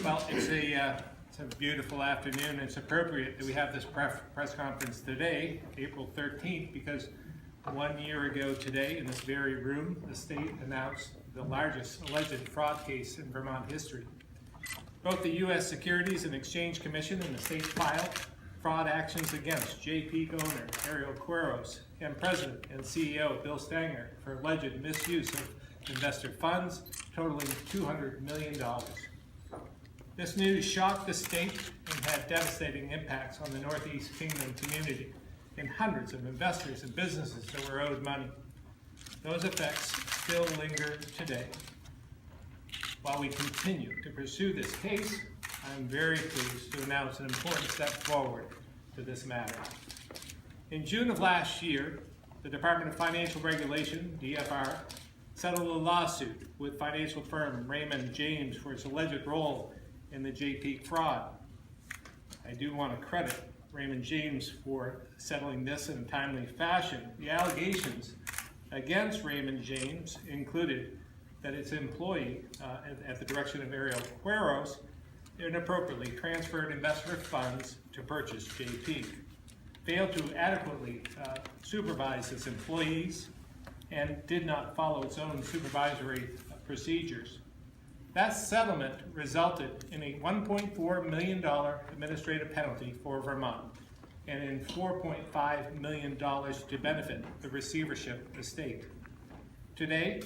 Well, it's a beautiful afternoon. It's appropriate that we have this press conference today, April 13th, because 1 year ago today in this very room, the state announced the largest alleged fraud case in Vermont history. Both the U.S. Securities and Exchange Commission and the state filed fraud actions against JP owner Ariel Quiros and President and CEO Bill Stanger for alleged misuse of investor funds totaling $200 million. This news shocked the state and had devastating impacts on the Northeast Kingdom community and hundreds of investors and businesses that were owed money. Those effects still linger today. While we continue to pursue this case, I'm very pleased to announce an important step forward to this matter. In June of last year, the Department of Financial Regulation, DFR, settled a lawsuit with financial firm Raymond James for its alleged role in the JP fraud. I do want to credit Raymond James for settling this in a timely fashion. The allegations against Raymond James included that its employee, at the direction of Ariel Quiros, inappropriately transferred investor funds to purchase JP, failed to adequately supervise its employees, and did not follow its own supervisory procedures. That settlement resulted in a $1.4 million administrative penalty for Vermont and in $4.5 million to benefit the receivership estate. Today,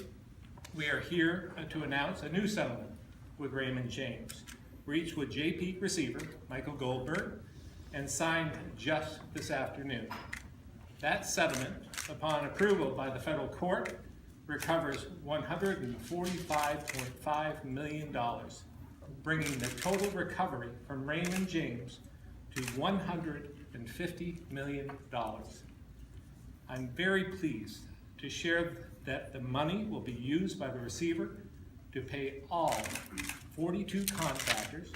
we are here to announce a new settlement with Raymond James, reached with JP receiver Michael Goldberg and signed just this afternoon. That settlement, upon approval by the federal court, recovers $145.5 million, bringing the total recovery from Raymond James to $150 million. I'm very pleased to share that the money will be used by the receiver to pay all 42 contractors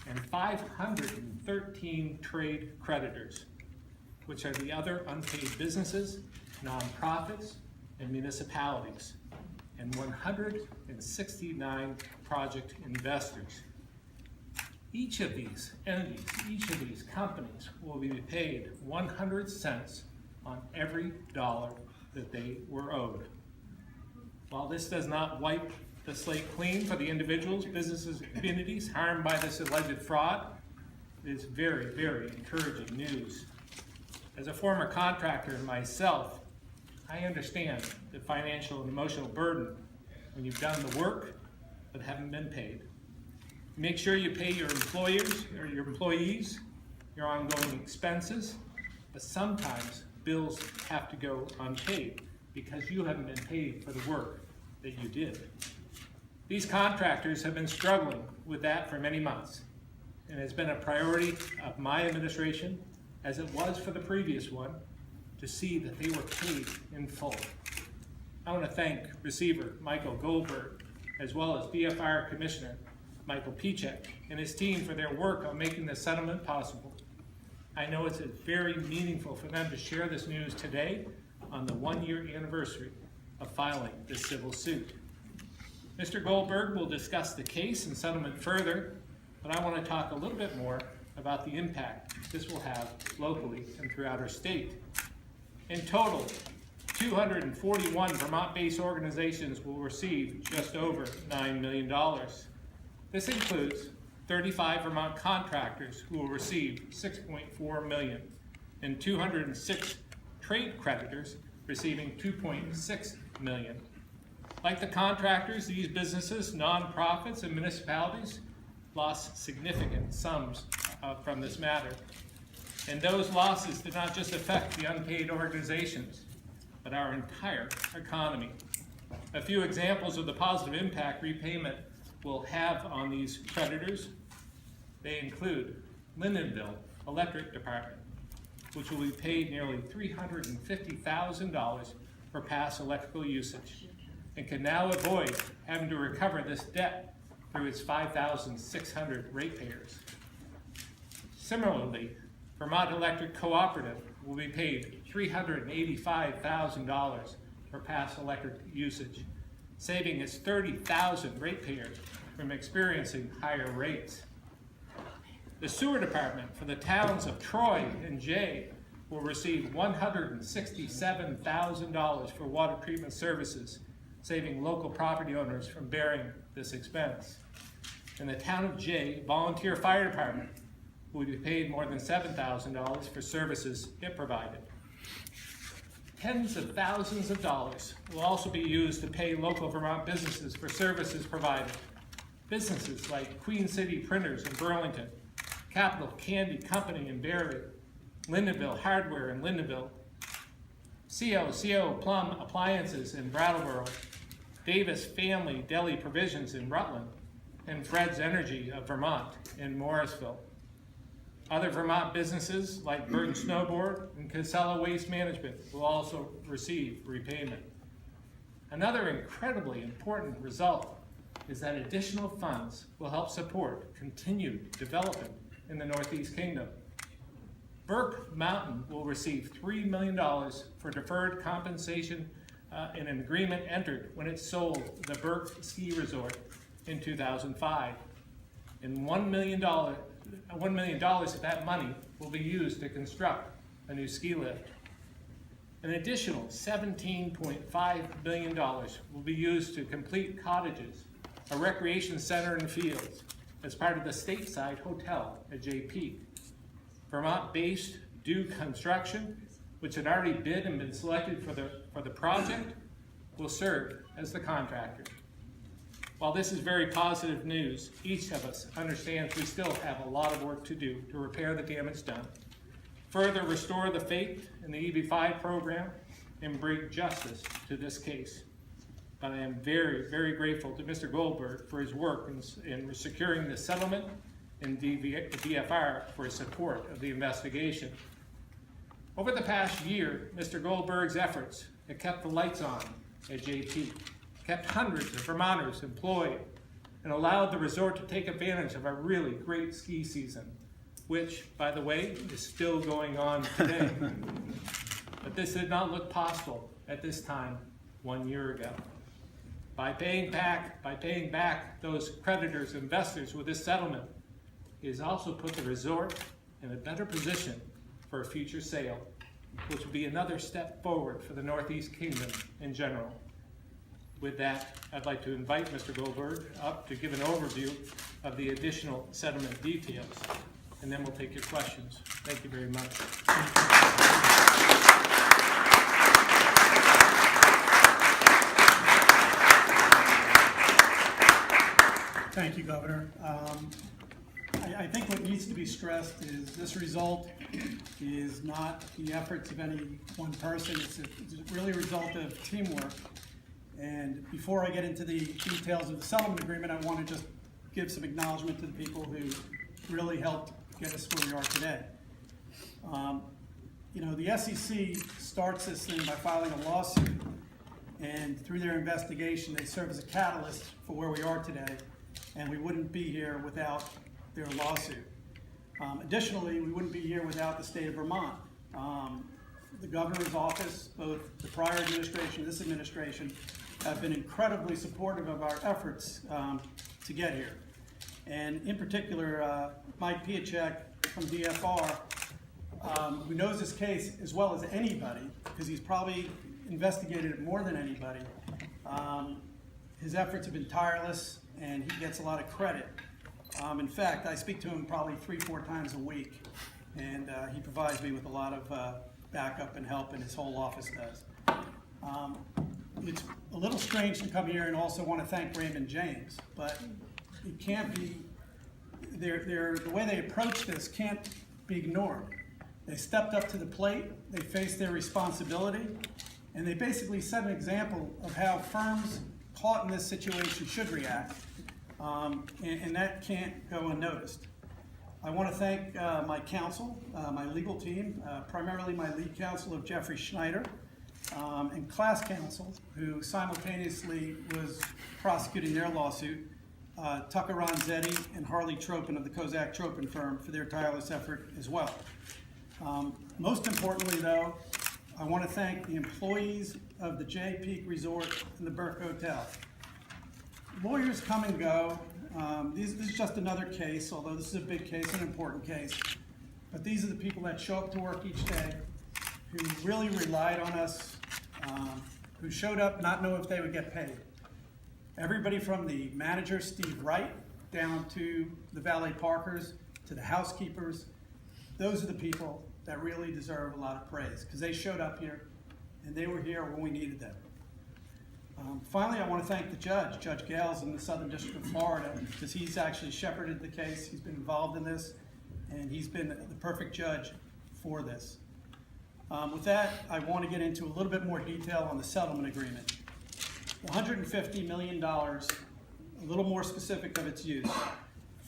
and 513 trade creditors, which are the other unpaid businesses, nonprofits, and municipalities, and 169 project investors. Each of these entities, each of these companies will be paid 100 cents on every dollar that they were owed. While this does not wipe the slate clean for the individuals, businesses, and communities harmed by this alleged fraud, it is very, very encouraging news. As a former contractor myself, I understand the financial and emotional burden when you've done the work but haven't been paid. Make sure you pay your employers or your employees, your ongoing expenses, but sometimes bills have to go unpaid because you haven't been paid for the work that you did. These contractors have been struggling with that for many months, and it's been a priority of my administration, as it was for the previous one, to see that they were paid in full. I want to thank Receiver Michael Goldberg, as well as DFR Commissioner Michael Pichek and his team for their work on making this settlement possible. I know it's very meaningful for them to share this news today on the 1-year anniversary of filing this civil suit. Mr. Goldberg will discuss the case and settlement further, but I want to talk a little bit more about the impact this will have locally and throughout our state. In total, 241 Vermont-based organizations will receive just over $9 million. This includes 35 Vermont contractors who will receive $6.4 million and 206 trade creditors receiving $2.6 million. Like the contractors, these businesses, nonprofits, and municipalities lost significant sums from this matter. And those losses did not just affect the unpaid organizations, but our entire economy. A few examples of the positive impact repayment will have on these creditors. They include Lyndonville Electric Department, which will be paid nearly $350,000 for past electrical usage, and can now avoid having to recover this debt through its 5,600 ratepayers. Similarly, Vermont Electric Cooperative will be paid $385,000 for past electric usage, saving its 30,000 ratepayers from experiencing higher rates. The sewer department for the towns of Troy and Jay will receive $167,000 for water treatment services, saving local property owners from bearing this expense. In the town of Jay, volunteer fire department will be paid more than $7,000 for services it provided. Tens of thousands of dollars will also be used to pay local Vermont businesses for services provided. Businesses like Queen City Printers in Burlington, Capital Candy Company in Barrie, Lindenville Hardware in Lindenville, CO Plum Appliances in Brattleboro, Davis Family Deli Provisions in Rutland, and Fred's Energy of Vermont in Morrisville. Other Vermont businesses like Burton Snowboard and Casella Waste Management will also receive repayment. Another incredibly important result is that additional funds will help support continued development in the Northeast Kingdom. Burke Mountain will receive $3 million for deferred compensation in an agreement entered when it sold the Burke Ski Resort in 2005. And $1 million of that money will be used to construct a new ski lift. An additional $17.5 billion will be used to complete cottages, a recreation center and fields, as part of the stateside hotel at Jay Peak. Vermont-based Duke Construction, which had already bid and been selected for the project, will serve as the contractor. While this is very positive news, each of us understands we still have a lot of work to do to repair the damage done, further restore the faith in the EB-5 program, and bring justice to this case. But I am very, very grateful to Mr. Goldberg for his work in securing the settlement and DFR for his support of the investigation. Over the past year, Mr. Goldberg's efforts have kept the lights on at JP, kept hundreds of Vermonters employed, and allowed the resort to take advantage of a really great ski season, which, by the way, is still going on today. But this did not look possible at this time 1 year ago. By paying back those creditors, investors with this settlement, it has also put the resort in a better position for a future sale, which will be another step forward for the Northeast Kingdom in general. With that, I'd like to invite Mr. Goldberg up to give an overview of the additional settlement details, and then we'll take your questions. Thank you very much. Thank you, Governor. I think what needs to be stressed is this result is not the efforts of any one person. It's really a result of teamwork. And before I get into the details of the settlement agreement, I want to just give some acknowledgement to the people who really helped get us where we are today. You know, the SEC starts this thing by filing a lawsuit, and through their investigation, they serve as a catalyst for where we are today, and we wouldn't be here without their lawsuit. Additionally, we wouldn't be here without the state of Vermont. The governor's office, both the prior administration and this administration, have been incredibly supportive of our efforts to get here. And in particular, Mike Piacek from DFR, who knows this case as well as anybody, because he's probably investigated it more than anybody. His efforts have been tireless, and he gets a lot of credit. In fact, I speak to him probably 3-4 times a week, and he provides me with a lot of backup and help, and his whole office does. It's a little strange to come here and also want to thank Raymond James, but it can't be, the way they approach this can't be ignored. They stepped up to the plate, they faced their responsibility, and they basically set an example of how firms caught in this situation should react, and that can't go unnoticed. I want to thank my counsel, my legal team, primarily my lead counsel of Jeffrey Schneider, and class counsel, who simultaneously was prosecuting their lawsuit, Tucker Ronzetti and Harley Tropin of the Kozak Tropin firm, for their tireless effort as well. Most importantly, though, I want to thank the employees of the Jay Peak Resort and the Burke Hotel. lawyers come and go. This is just another case, although this is a big case, an important case. But these are the people that show up to work each day, who really relied on us, who showed up not knowing if they would get paid. Everybody from the manager, Steve Wright, down to the valet parkers, to the housekeepers, those are the people that really deserve a lot of praise, because they showed up here and they were here when we needed them. Finally, I want to thank the judge, Judge Gales in the Southern District of Florida, because he's actually shepherded the case, he's been involved in this, and he's been the perfect judge for this. With that, I want to get into a little bit more detail on the settlement agreement. The $150 million, a little more specific of its use.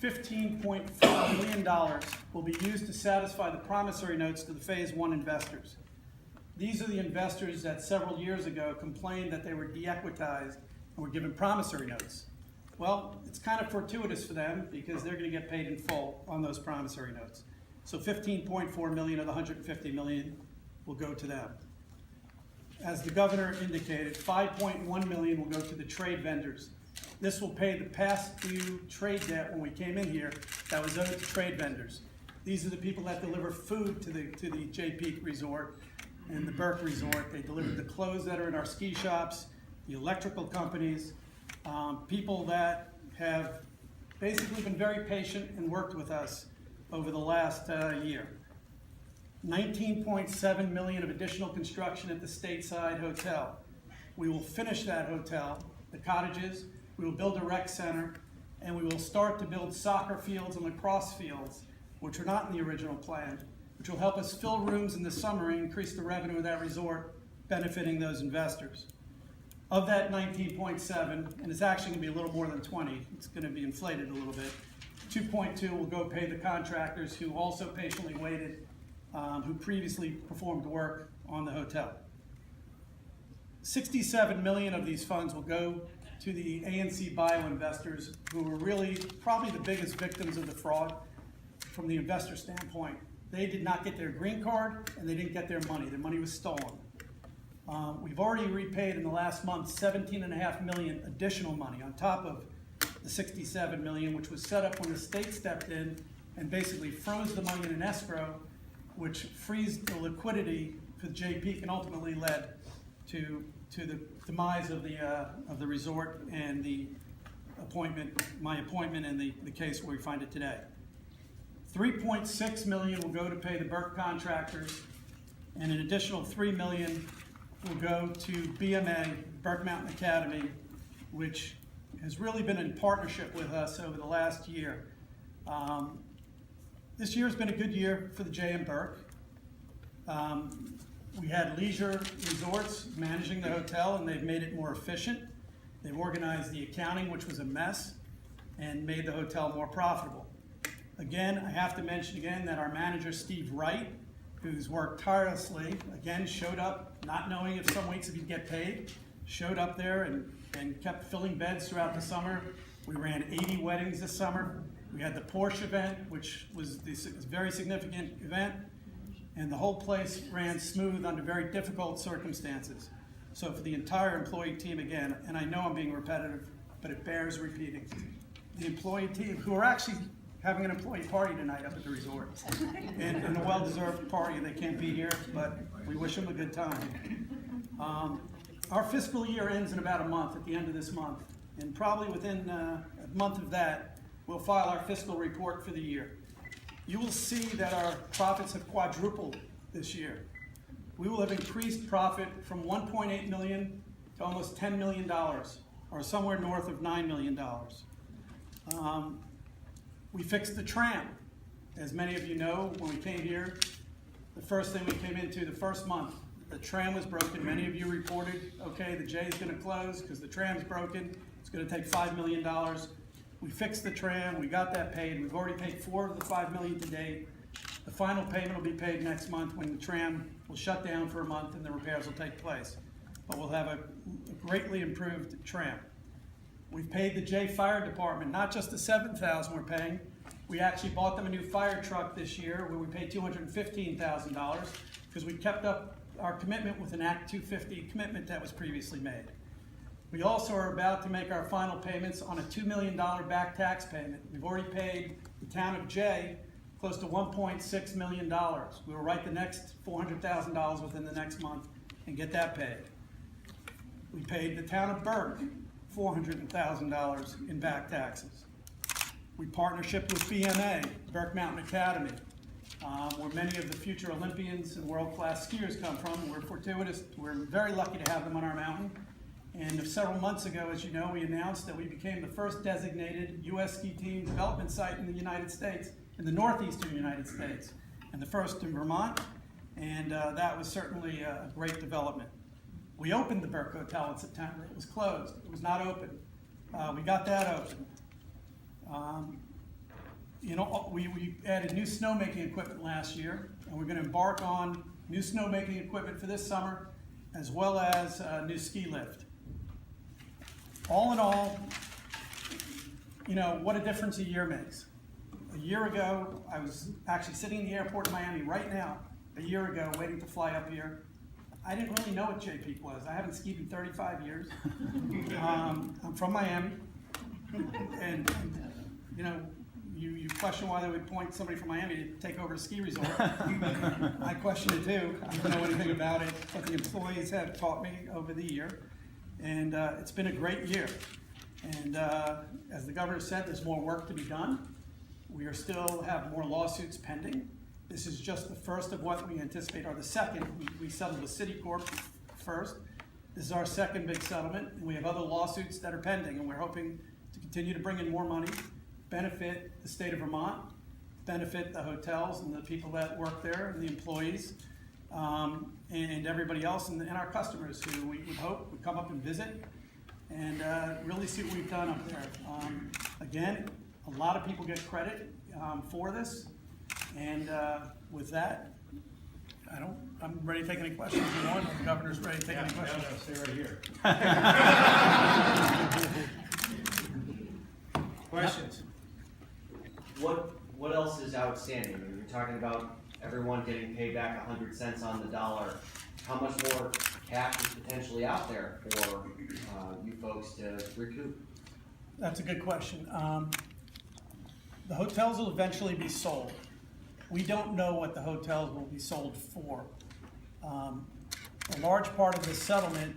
$15.4 million will be used to satisfy the promissory notes to the Phase 1 investors. These are the investors that several years ago complained that they were de-equitized and were given promissory notes. Well, it's kind of fortuitous for them because they're going to get paid in full on those promissory notes. So $15.4 million of the $150 million will go to them. As the governor indicated, $5.1 million will go to the trade vendors. This will pay the past due trade debt when we came in here that was owed to trade vendors. These are the people that deliver food to the Jay Peak Resort and the Burke Resort. They deliver the clothes that are in our ski shops, the electrical companies, people that have basically been very patient and worked with us over the last year. $19.7 million of additional construction at the Stateside Hotel. We will finish that hotel, the cottages, we will build a rec center, and we will start to build soccer fields and lacrosse fields, which are not in the original plan, which will help us fill rooms in the summer and increase the revenue of that resort, benefiting those investors. Of that 19.7, and it's actually going to be a little more than 20, it's going to be inflated a little bit, 2.2 will go pay the contractors who also patiently waited, who previously performed work on the hotel. 67 million of these funds will go to the ANC Bio investors, who were really probably the biggest victims of the fraud from the investor standpoint. They did not get their green card and they didn't get their money. Their money was stolen. We've already repaid in the last month 17.5 million additional money on top of the 67 million, which was set up when the state stepped in and basically froze the money in an escrow, which frees the liquidity for Jay Peak and ultimately led to the demise of the resort and the appointment, my appointment in the case where we find it today. 3.6 million will go to pay the Burke contractors, and an additional 3 million will go to BMA, Burke Mountain Academy, which has really been in partnership with us over the last year. This year has been a good year for the J.M. Burke. We had Leisure Resorts managing the hotel, and they've made it more efficient. They've organized the accounting, which was a mess, and made the hotel more profitable. Again, I have to mention again that our manager, Steve Wright, who's worked tirelessly, again, showed up not knowing if some weeks if he'd get paid, showed up there and kept filling beds throughout the summer. We ran 80 weddings this summer. We had the Porsche event, which was this very significant event, and the whole place ran smooth under very difficult circumstances. So for the entire employee team, again, and I know I'm being repetitive, but it bears repeating, the employee team, who are actually having an employee party tonight up at the resort, and a well-deserved party, they can't be here, but we wish them a good time. Our fiscal year ends in about a month, at the end of this month, and probably within a month of that, we'll file our fiscal report for the year. You will see that our profits have quadrupled this year. We will have increased profit from 1.8 million to almost $10 million, or somewhere north of $9 million. We fixed the tram. As many of you know, when we came here, the first thing we came into the first month, the tram was broken. Many of you reported, okay, the J is going to close because the tram's broken. It's going to take $5 million. We fixed the tram, we got that paid. We've already paid 4 of the $5 million to date. The final payment will be paid next month when the tram will shut down for a month and the repairs will take place. But we'll have a greatly improved tram. We've paid the J Fire Department, not just the $7,000 we're paying. We actually bought them a new fire truck this year where we paid $215,000 because we kept up our commitment with an Act 250 commitment that was previously made. We also are about to make our final payments on a $2 million back tax payment. We've already paid the town of Jay close to $1.6 million. We will write the next $400,000 within the next month and get that paid. We paid the town of Burke $400,000 in back taxes. We partnership with BMA, Burke Mountain Academy, where many of the future Olympians and world-class skiers come from. We're fortuitous, we're very lucky to have them on our mountain. And several months ago, as you know, we announced that we became the first designated U.S. ski team development site in the United States, in the northeastern United States, and the first in Vermont, and that was certainly a great development. We opened the Burke Hotel in September. It was closed. It was not open. We got that open. We added new snowmaking equipment last year, and we're going to embark on new snowmaking equipment for this summer, as well as new ski lift. All in all, what a difference a year makes. A year ago, I was actually sitting in the airport in Miami right now, a year ago, waiting to fly up here. I didn't really know what Jay Peak was. I haven't skied in 35 years. I'm from Miami, and you question why they would point somebody from Miami to take over a ski resort. I question it too. I don't know anything about it, but the employees have taught me over the year, and it's been a great year. And as the governor said, there's more work to be done. We still have more lawsuits pending. This is just the first of what we anticipate, or the second. We settled with Citicorp first. This is our second big settlement, and we have other lawsuits that are pending, and we're hoping to continue to bring in more money, benefit the state of Vermont, benefit the hotels and the people that work there and the employees, and everybody else, and our customers who we would hope would come up and visit and really see what we've done up there. Again, a lot of people get credit for this, and with that, I'm ready to take any questions if you want. The governor's ready to take any questions. No, stay right here. Questions? What else is outstanding? I mean, you're talking about everyone getting paid back 100 cents on the dollar. How much more cash is potentially out there for you folks to recoup? That's a good question. The hotels will eventually be sold. We don't know what the hotels will be sold for. A large part of this settlement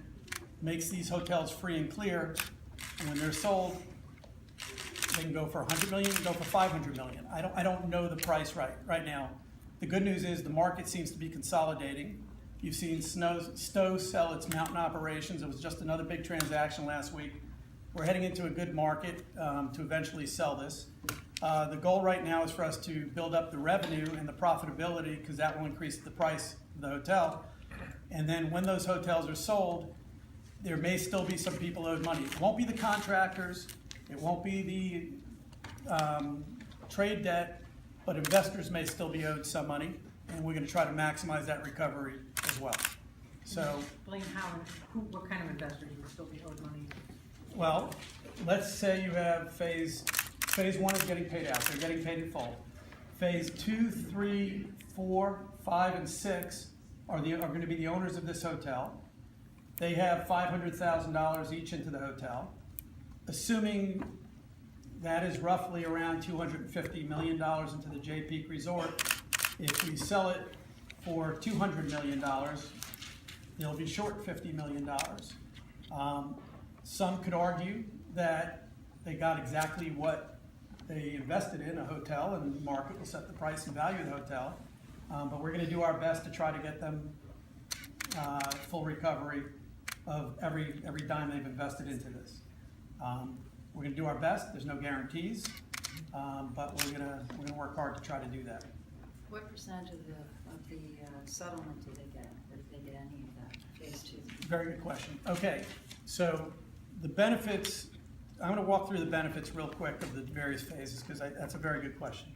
makes these hotels free and clear, and when they're sold, they can go for $100 million, go for $500 million. I don't know the price right now. The good news is the market seems to be consolidating. You've seen Stowe sell its mountain operations. It was just another big transaction last week. We're heading into a good market to eventually sell this. The goal right now is for us to build up the revenue and the profitability, because that will increase the price of the hotel. And then when those hotels are sold, there may still be some people owed money. It won't be the contractors, it won't be the trade debt, but investors may still be owed some money, and we're going to try to maximize that recovery as well. So, Explain what kind of investors would still be owed money? well, let's say you have phase 1 is getting paid out. They're getting paid in full. Phase 2, 3, 4, 5, and 6 are going to be the owners of this hotel. They have $500,000 each into the hotel. Assuming that is roughly around $250 million into the Jay Peak Resort, if we sell it for $200 million, they'll be short $50 million. Some could argue that they got exactly what they invested in, a hotel, and the market will set the price and value of the hotel. But we're going to do our best to try to get them full recovery of every dime they've invested into this. We're going to do our best. There's no guarantees, but we're going to work hard to try to do that. What percentage of the settlement did they get, or did they get any of that, phase 2? Very good question. Okay, so the benefits, I'm going to walk through the benefits real quick of the various phases, because that's a very good question.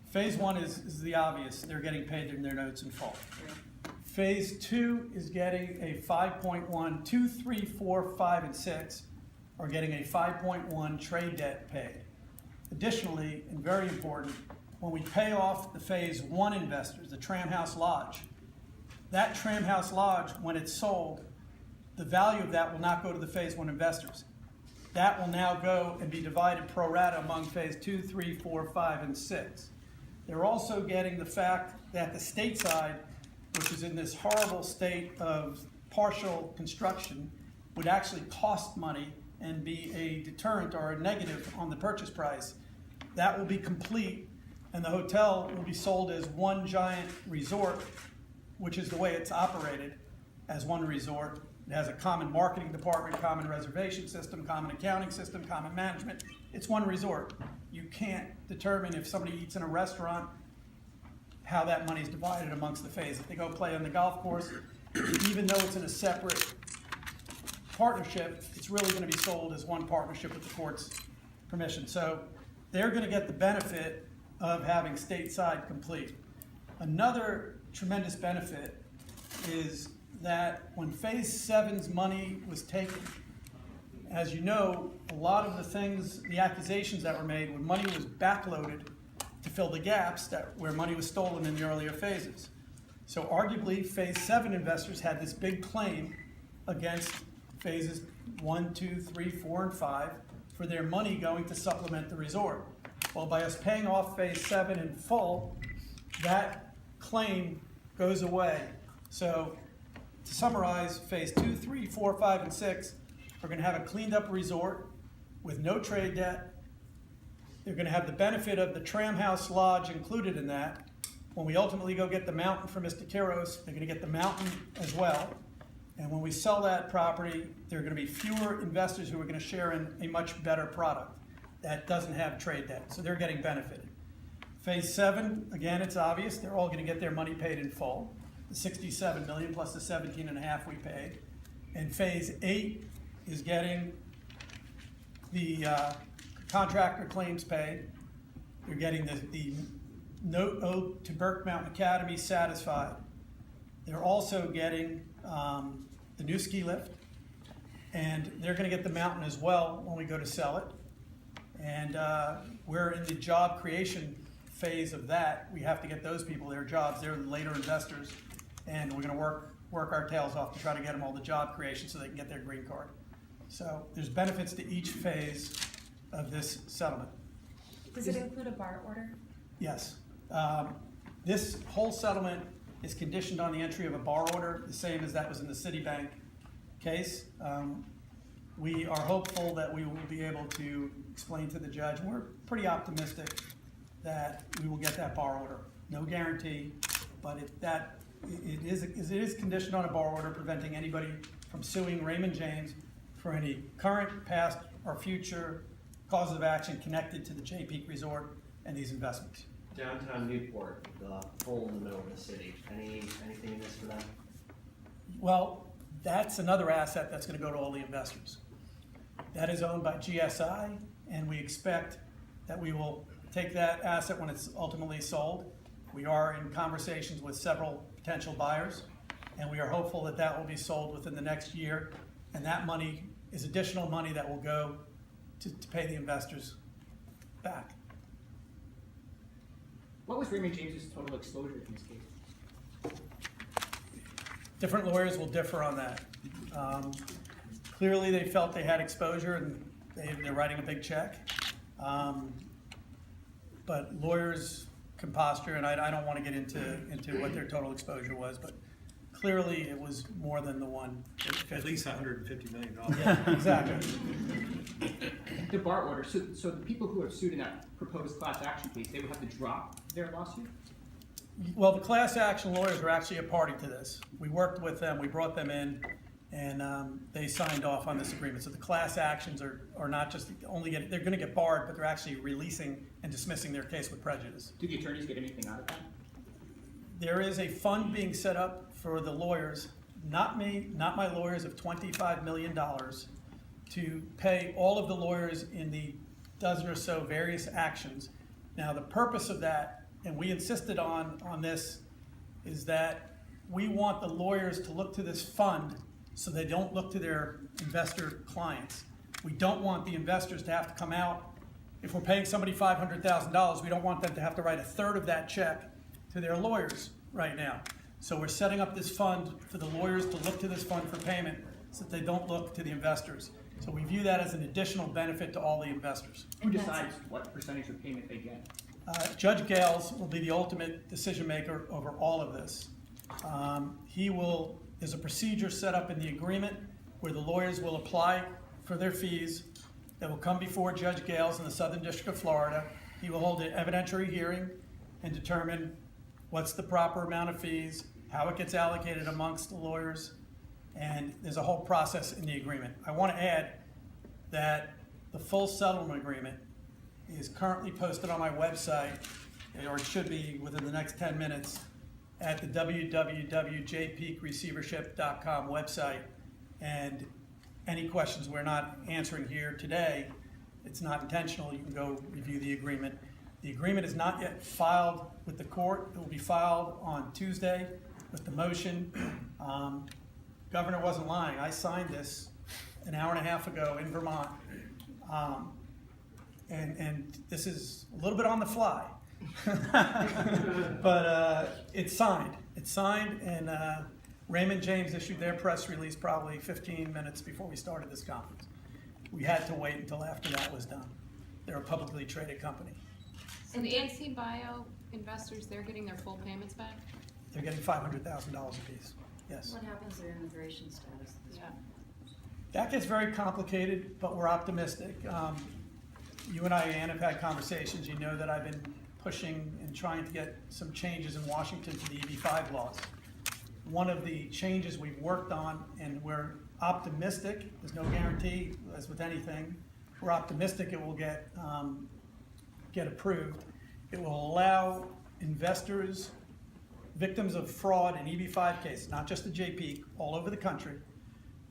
Phase 1 is the obvious. They're getting paid in their notes in full. Right. Phase 2 is getting a 5.1, 2, 3, 4, 5, and 6 are getting a 5.1 trade debt paid. Additionally, and very important, when we pay off the phase 1 investors, the Tram House Lodge, that Tram House Lodge, when it's sold, the value of that will not go to the Phase 1 investors. That will now go and be divided pro rata among Phase 2, 3, 4, 5, and 6. They're also getting the fact that the state side, which is in this horrible state of partial construction, would actually cost money and be a deterrent or a negative on the purchase price. That will be complete, and the hotel will be sold as one giant resort, which is the way it's operated, as one resort. It has a common marketing department, common reservation system, common accounting system, common management. It's one resort. You can't determine if somebody eats in a restaurant, how that money is divided amongst the phase. If they go play on the golf course, even though it's in a separate partnership, it's really gonna be sold as one partnership with the court's permission. So they're gonna get the benefit of having stateside complete. Another tremendous benefit is that when Phase 7's money was taken, as you know, a lot of the things, the accusations that were made, when money was backloaded to fill the gaps where money was stolen in the earlier phases. So arguably, Phase 7 investors had this big claim against Phases 1, 2, 3, 4, and 5 for their money going to supplement the resort. Well, by us paying off Phase 7 in full, that claim goes away. So to summarize, Phase 2, 3, 4, 5, and 6 are gonna have a cleaned up resort with no trade debt. They're gonna have the benefit of the Tram House Lodge included in that. When we ultimately go get the mountain for Mr. Kiros, they're gonna get the mountain as well. And when we sell that property, there are gonna be fewer investors who are gonna share in a much better product that doesn't have trade debt, so they're getting benefited. Phase 7, again, it's obvious, they're all gonna get their money paid in full. The 67 million plus the 17.5 we paid. And Phase 8 is getting the contractor claims paid. They're getting the note owed to Burke Mountain Academy satisfied. They're also getting the new ski lift, and they're gonna get the mountain as well when we go to sell it. And we're in the job creation phase of that. We have to get those people their jobs. They're the later investors, and we're gonna work our tails off to try to get them all the job creation so they can get their green card. So there's benefits to each phase of this settlement. Does it include a bar order? Yes. This whole settlement is conditioned on the entry of a bar order, the same as that was in the Citibank case. We are hopeful that we will be able to explain to the judge, and we're pretty optimistic that we will get that bar order. No guarantee, but it is conditioned on a bar order preventing anybody from suing Raymond James for any current, past, or future causes of action connected to the Jay Peak Resort and these investments. Downtown Newport, the hole in the middle of the city, anything in this for them? Well, that's another asset that's gonna go to all the investors. That is owned by GSI, and we expect that we will take that asset when it's ultimately sold. We are in conversations with several potential buyers, and we are hopeful that that will be sold within the next year, and that money is additional money that will go to pay the investors back. What was Raymond James's total exposure in this case? Different lawyers will differ on that. Clearly, they felt they had exposure, and they're writing a big check. But lawyers can posture, and I don't want to get into what their total exposure was, but clearly it was more than the one. At least $150 million. Yeah, exactly. The bar order, so the people who are sued in that proposed class action case, they would have to drop their lawsuit? Well, the class action lawyers are actually a party to this. We worked with them, we brought them in, and they signed off on this agreement. So the class actions are not just they're gonna get barred, but they're actually releasing and dismissing their case with prejudice. Do the attorneys get anything out of that? There is a fund being set up for the lawyers, not me, not my lawyers, of $25 million to pay all of the lawyers in the dozen or so various actions. Now, the purpose of that, and we insisted on this, is that we want the lawyers to look to this fund so they don't look to their investor clients. We don't want the investors to have to come out. If we're paying somebody $500,000, we don't want them to have to write a third of that check to their lawyers right now. So we're setting up this fund for the lawyers to look to this fund for payment so that they don't look to the investors. So we view that as an additional benefit to all the investors. Who decides what percentage of payment they get? Judge Gales will be the ultimate decision maker over all of this. There's a procedure set up in the agreement where the lawyers will apply for their fees. That will come before Judge Gales in the Southern District of Florida. He will hold an evidentiary hearing and determine what's the proper amount of fees, how it gets allocated amongst the lawyers, and there's a whole process in the agreement. I want to add that the full settlement agreement is currently posted on my website, or it should be within the next 10 minutes, at the www.jpeakreceivership.com website. And any questions we're not answering here today, it's not intentional, you can go review the agreement. The agreement is not yet filed with the court. It will be filed on Tuesday with the motion. Governor wasn't lying. I signed this an hour and a half ago in Vermont. And this is a little bit on the fly. But it's signed. It's signed, and Raymond James issued their press release probably 15 minutes before we started this conference. We had to wait until after that was done. They're a publicly traded company. And the AC Bio investors, they're getting their full payments back? They're getting $500,000 apiece, yes. What happens to their immigration status? Yeah. That gets very complicated, but we're optimistic. You and I, Ann, have had conversations. You know that I've been pushing and trying to get some changes in Washington to the EB-5 laws. One of the changes we've worked on, and we're optimistic, there's no guarantee, as with anything, we're optimistic it will get approved. It will allow investors, victims of fraud in EB-5 cases, not just the JP, all over the country,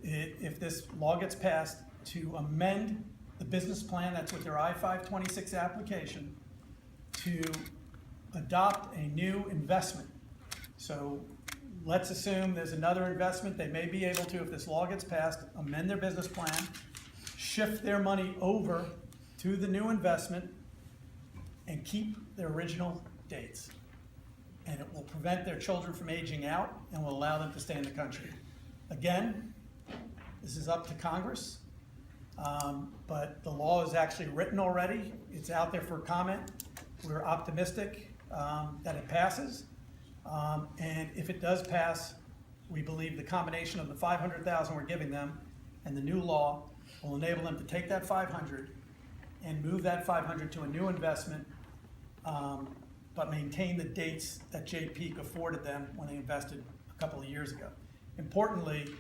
if this law gets passed, to amend the business plan that's with their I-526 application to adopt a new investment. So let's assume there's another investment. They may be able to, if this law gets passed, amend their business plan, shift their money over to the new investment, and keep their original dates. And it will prevent their children from aging out and will allow them to stay in the country. Again, this is up to Congress, but the law is actually written already. It's out there for comment. We're optimistic that it passes. And if it does pass, we believe the combination of the $500,000 we're giving them and the new law will enable them to take that $500 and move that $500 to a new investment, but maintain the dates that JPEAK afforded them when they invested a couple of years ago. Importantly,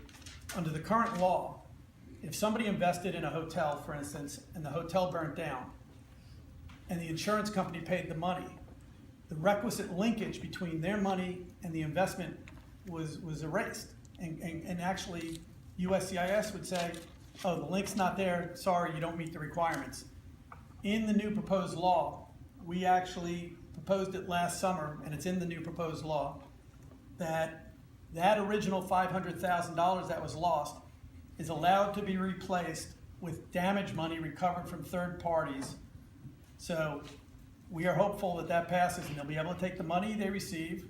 under the current law, if somebody invested in a hotel, for instance, and the hotel burnt down, and the insurance company paid the money, the requisite linkage between their money and the investment was erased. And actually, USCIS would say, oh, the link's not there, sorry, you don't meet the requirements. In the new proposed law, we actually proposed it last summer, and it's in the new proposed law, that original $500,000 that was lost is allowed to be replaced with damage money recovered from third parties. So we are hopeful that that passes, and they'll be able to take the money they receive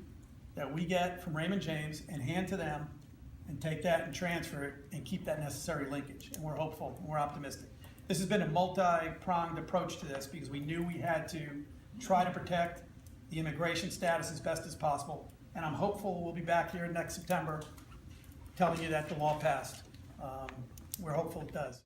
that we get from Raymond James and hand to them and take that and transfer it and keep that necessary linkage. And we're hopeful, and we're optimistic. This has been a multi-pronged approach to this because we knew we had to try to protect the immigration status as best as possible. And I'm hopeful we'll be back here next September telling you that the law passed. We're hopeful it does.